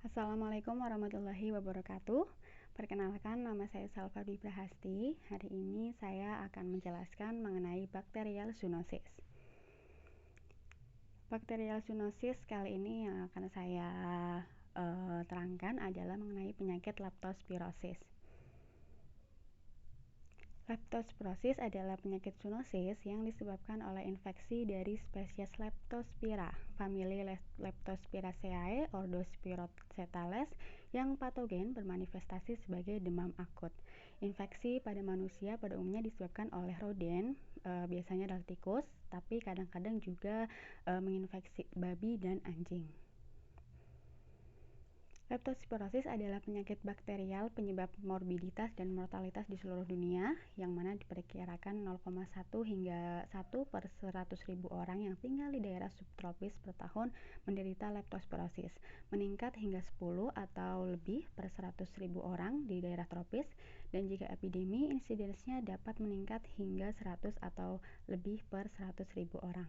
Assalamualaikum warahmatullahi wabarakatuh. Perkenalkan, nama saya Salva Dwi Prahasti. Hari ini saya akan menjelaskan mengenai bakterial zoonosis. Bakterial zoonosis kali ini yang akan saya terangkan adalah mengenai penyakit leptospirosis. Leptospirosis adalah penyakit zoonosis yang disebabkan oleh infeksi dari spesies Leptospira, famili Leptospiraceae, ordo Spirocetales, yang patogen bermanifestasi sebagai demam akut. Infeksi pada manusia pada umumnya disebabkan oleh rodent, biasanya adalah tikus, tapi kadang-kadang juga menginfeksi babi dan anjing. Leptospirosis adalah penyakit bakterial penyebab morbiditas dan mortalitas di seluruh dunia, yang mana diperkirakan 0,1 hingga 1 per 100.000 orang yang tinggal di daerah subtropis per tahun menderita leptospirosis, meningkat hingga 10 atau lebih per 100.000 orang di daerah tropis, dan jika epidemi, insidensnya dapat meningkat hingga 100 atau lebih per 100.000 orang.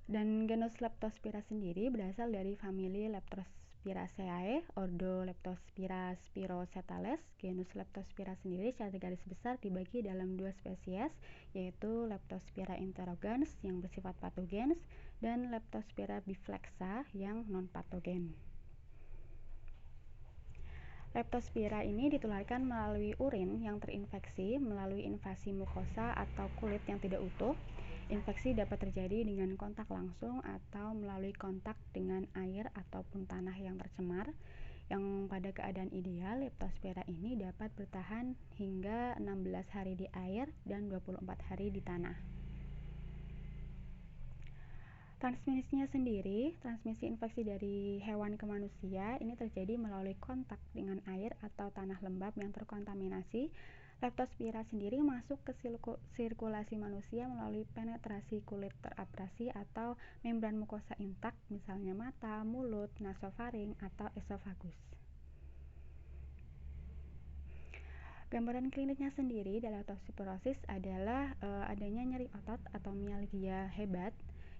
Dan genus Leptospira sendiri berasal dari famili Leptospiraceae, ordo Leptospira Spirocetales. Genus Leptospira sendiri secara garis besar dibagi dalam dua spesies, yaitu Leptospira interrogans yang bersifat patogens dan Leptospira biflexa yang non-patogen. Leptospira ini ditularkan melalui urin yang terinfeksi, melalui invasi mukosa atau kulit yang tidak utuh. Infeksi dapat terjadi dengan kontak langsung atau melalui kontak dengan air ataupun tanah yang tercemar, yang pada keadaan ideal Leptospira ini dapat bertahan hingga 16 hari di air dan 24 hari di tanah. Transmisinya sendiri, transmisi infeksi dari hewan ke manusia ini terjadi melalui kontak dengan air atau tanah lembab yang terkontaminasi. Leptospira sendiri masuk ke sirkulasi manusia melalui penetrasi kulit terabrasi atau membran mukosa intak, misalnya mata, mulut, nasofaring, atau esofagus. Gambaran kliniknya sendiri dari leptospirosis adalah adanya nyeri otot atau mialgia hebat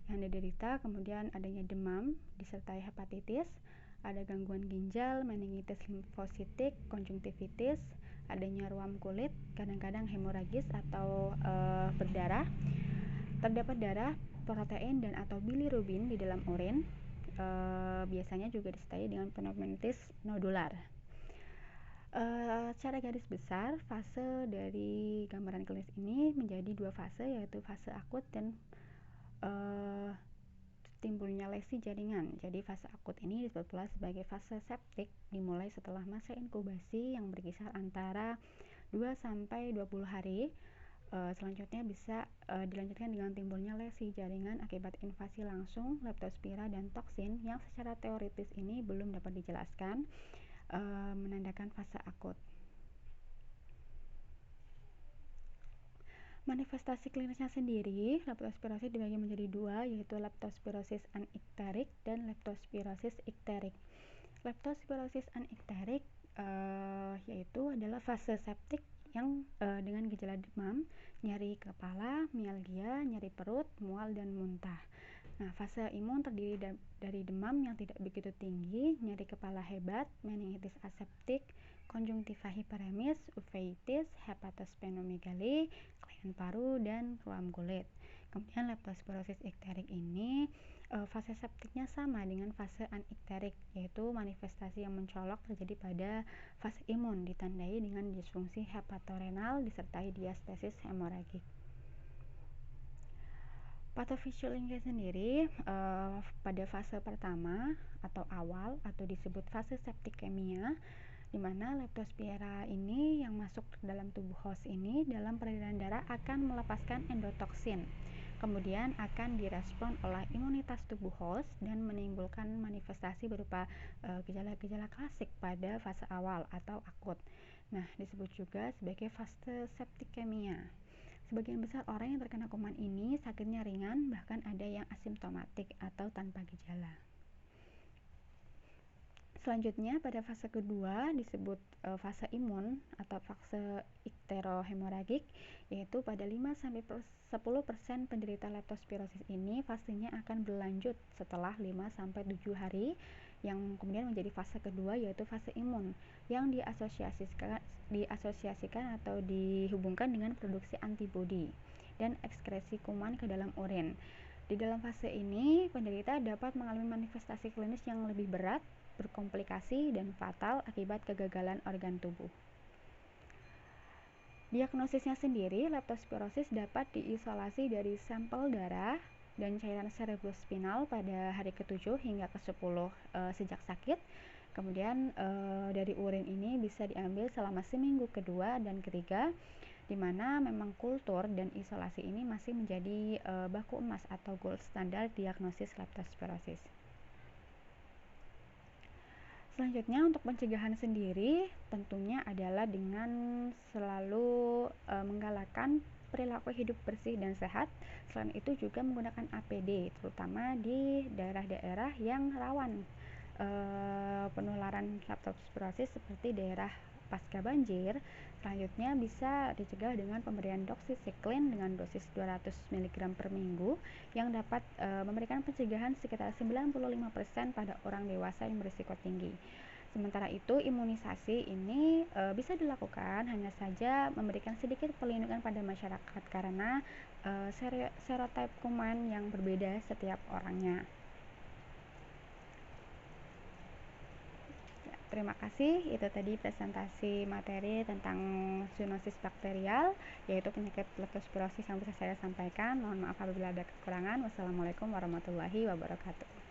yang diderita, kemudian adanya demam disertai hepatitis, ada gangguan ginjal, meningitis limfositik, konjungtivitis, adanya ruam kulit, kadang-kadang hemoragis atau berdarah, terdapat darah, protein dan atau bilirubin di dalam urin, biasanya juga disertai dengan pneumonitis nodular. Secara garis besar, fase dari gambaran klinis ini menjadi dua fase, yaitu fase akut dan timbulnya lesi jaringan. Jadi fase akut ini disebut pula sebagai fase septik, dimulai setelah masa inkubasi yang berkisar antara 2 sampai 20 hari. Selanjutnya bisa dilanjutkan dengan timbulnya lesi jaringan akibat invasi langsung leptospira dan toksin yang secara teoritis ini belum dapat dijelaskan, menandakan fase akut. Manifestasi klinisnya sendiri, leptospirosis dibagi menjadi dua, yaitu leptospirosis anikterik dan leptospirosis ikterik. Leptospirosis anikterik yaitu adalah fase septik yang dengan gejala demam, nyeri kepala, mialgia, nyeri perut, mual, dan muntah. Nah, fase imun terdiri dari demam yang tidak begitu tinggi, nyeri kepala hebat, meningitis aseptik, konjungtiva hiperemis, uveitis, hepatosplenomegaly, kelainan paru, dan ruam kulit. Kemudian leptospirosis ikterik ini fase septiknya sama dengan fase anikterik, yaitu manifestasi yang mencolok terjadi pada fase imun ditandai dengan disfungsi hepatorenal disertai diastesis hemoragik. Pathophysiologinya sendiri pada fase pertama atau awal atau disebut fase septikemia, di mana leptospira ini yang masuk dalam tubuh host ini dalam peredaran darah akan melepaskan endotoksin, kemudian akan direspon oleh imunitas tubuh host dan menimbulkan manifestasi berupa gejala-gejala klasik pada fase awal atau akut. Nah, disebut juga sebagai fase septikemia. Sebagian besar orang yang terkena kuman ini sakitnya ringan, bahkan ada yang asimptomatik atau tanpa gejala. Selanjutnya pada fase kedua disebut fase imun atau fase ikterohemoragik, yaitu pada 5-10% penderita leptospirosis ini fasenya akan berlanjut setelah 5-7 hari, yang kemudian menjadi fase kedua yaitu fase imun yang diasosiasikan atau dihubungkan dengan produksi antibodi dan ekskresi kuman ke dalam urin. Di dalam fase ini, penderita dapat mengalami manifestasi klinis yang lebih berat, berkomplikasi, dan fatal akibat kegagalan organ tubuh. Diagnosisnya sendiri, leptospirosis dapat diisolasi dari sampel darah dan cairan cerebrospinal pada hari ke-7 hingga ke-10 sejak sakit. Kemudian dari urin ini bisa diambil selama seminggu kedua dan ketiga, di mana memang kultur dan isolasi ini masih menjadi baku emas atau gold standar diagnosis leptospirosis. Selanjutnya untuk pencegahan sendiri tentunya adalah dengan selalu menggalakkan perilaku hidup bersih dan sehat. Selain itu juga menggunakan APD terutama di daerah-daerah yang rawan penularan leptospirosis seperti daerah pasca banjir. Selanjutnya bisa dicegah dengan pemberian doxycycline dengan dosis 200 mg per minggu yang dapat memberikan pencegahan sekitar 95% pada orang dewasa yang berisiko tinggi. Sementara itu imunisasi ini bisa dilakukan, hanya saja memberikan sedikit perlindungan pada masyarakat karena serotipe kuman yang berbeda setiap orangnya. Terima kasih, itu tadi presentasi materi tentang zoonosis bakterial, yaitu penyakit leptospirosis yang bisa saya sampaikan. Mohon maaf apabila ada kekurangan. Wassalamualaikum warahmatullahi wabarakatuh.